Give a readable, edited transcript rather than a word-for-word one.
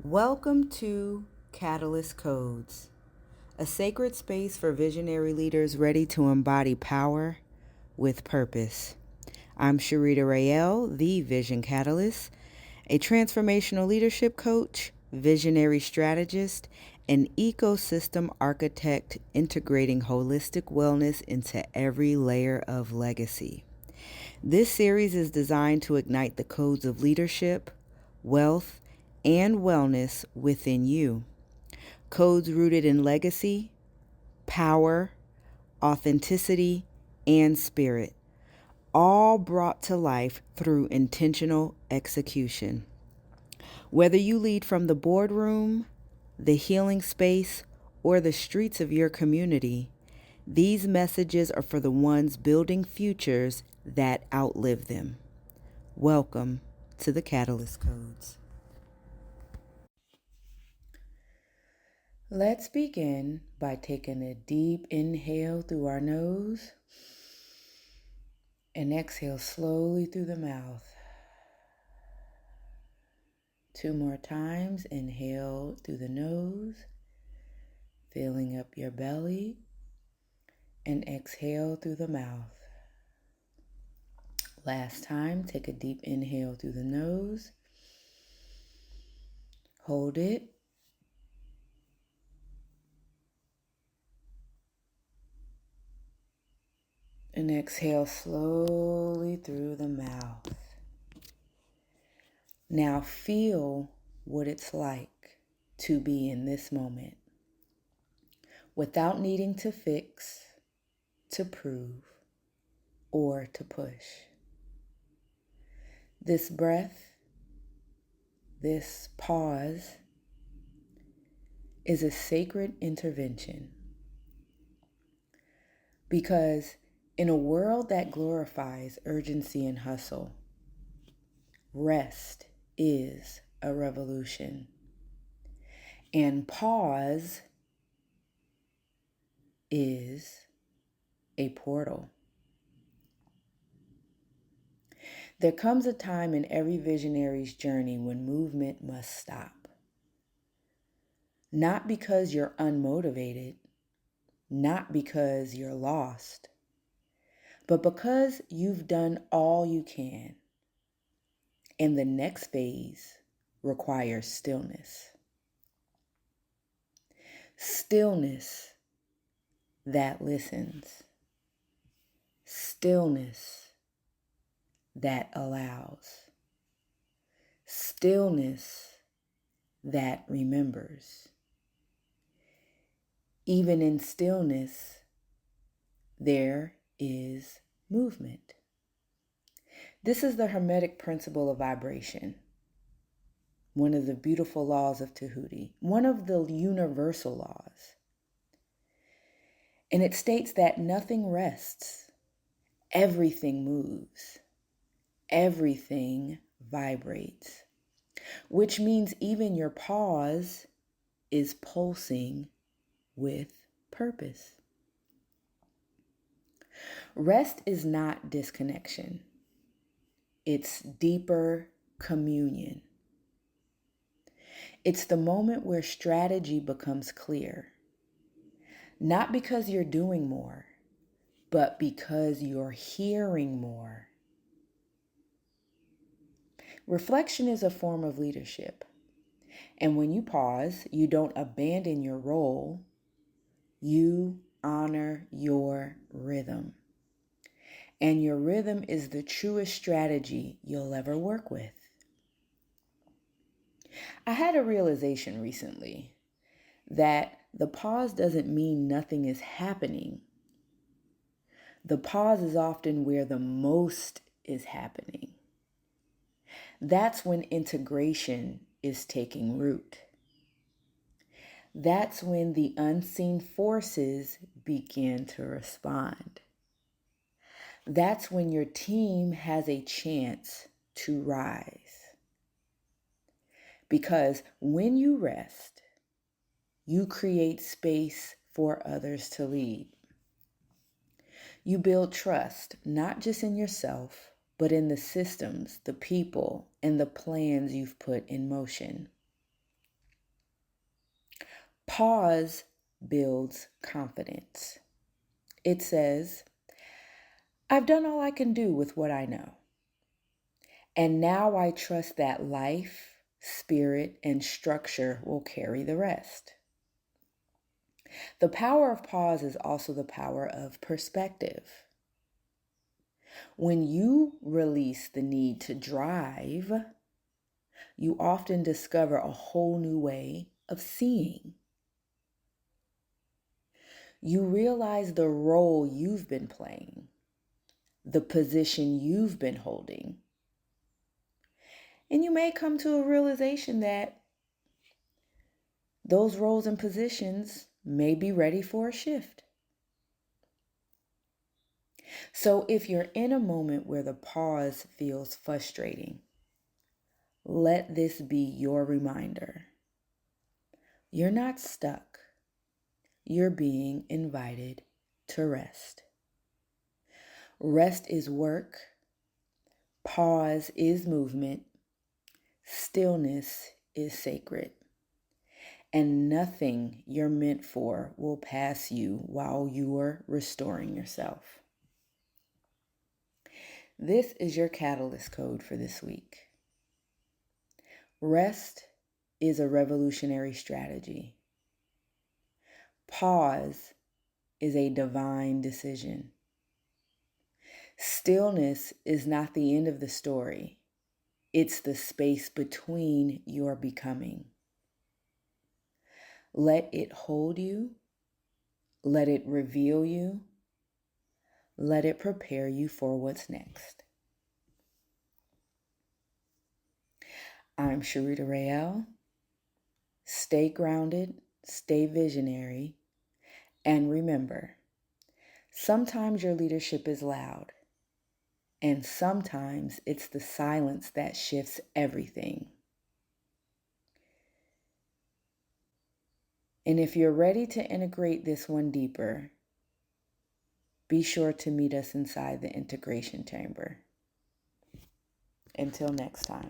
Welcome to Catalyst Codes, a sacred space for visionary leaders ready to embody power with purpose. I'm Charita Raél, the Vision Catalyst, a transformational leadership coach, visionary strategist, and ecosystem architect integrating holistic wellness into every layer of legacy. This series is designed to ignite the codes of leadership, wealth, and wellness within you. Codes rooted in legacy, power, authenticity, and spirit, all brought to life through intentional execution. Whether you lead from the boardroom, the healing space, or the streets of your community, these messages are for the ones building futures that outlive them. Welcome to the Catalyst Codes. Let's begin by taking a deep inhale through our nose and exhale slowly through the mouth. 2 more times. Inhale through the nose, filling up your belly, and exhale through the mouth. Last time, take a deep inhale through the nose, hold it, and exhale slowly through the mouth. Now feel what it's like to be in this moment without needing to fix, to prove, or to push. This breath, this pause, is a sacred intervention because in a world that glorifies urgency and hustle, rest is a revolution, and pause is a portal. There comes a time in every visionary's journey when movement must stop. Not because you're unmotivated, not because you're lost, but because you've done all you can. And the next phase requires stillness. Stillness that listens. Stillness that allows. Stillness that remembers. Even in stillness, there is movement. This is the Hermetic Principle of Vibration, one of the beautiful laws of Tahuti, one of the universal laws. And it states that nothing rests, everything moves, everything vibrates, which means even your pause is pulsing with purpose. Rest is not disconnection. It's deeper communion. It's the moment where strategy becomes clear, not because you're doing more, but because you're hearing more. Reflection is a form of leadership. And when you pause, you don't abandon your role, you honor your rhythm. And your rhythm is the truest strategy you'll ever work with. I had a realization recently that the pause doesn't mean nothing is happening. The pause is often where the most is happening. That's when integration is taking root. That's when the unseen forces begin to respond. That's when your team has a chance to rise. Because when you rest, you create space for others to lead. You build trust, not just in yourself, but in the systems, the people, and the plans you've put in motion. Pause builds confidence. It says, I've done all I can do with what I know. And now I trust that life, spirit, and structure will carry the rest. The power of pause is also the power of perspective. When you release the need to drive, you often discover a whole new way of seeing. You realize the role you've been playing, the position you've been holding. And you may come to a realization that those roles and positions may be ready for a shift. So if you're in a moment where the pause feels frustrating, let this be your reminder. You're not stuck. You're being invited to rest. Rest is work. Pause is movement. Stillness is sacred. And nothing you're meant for will pass you while you're restoring yourself. This is your catalyst code for this week. Rest is a revolutionary strategy. Pause is a divine decision. Stillness is not the end of the story. It's the space between your becoming. Let it hold you. Let it reveal you. Let it prepare you for what's next. I'm Charita Raél. Stay grounded, stay visionary, and remember, sometimes your leadership is loud, and sometimes it's the silence that shifts everything. And if you're ready to integrate this one deeper, be sure to meet us inside the integration chamber. Until next time.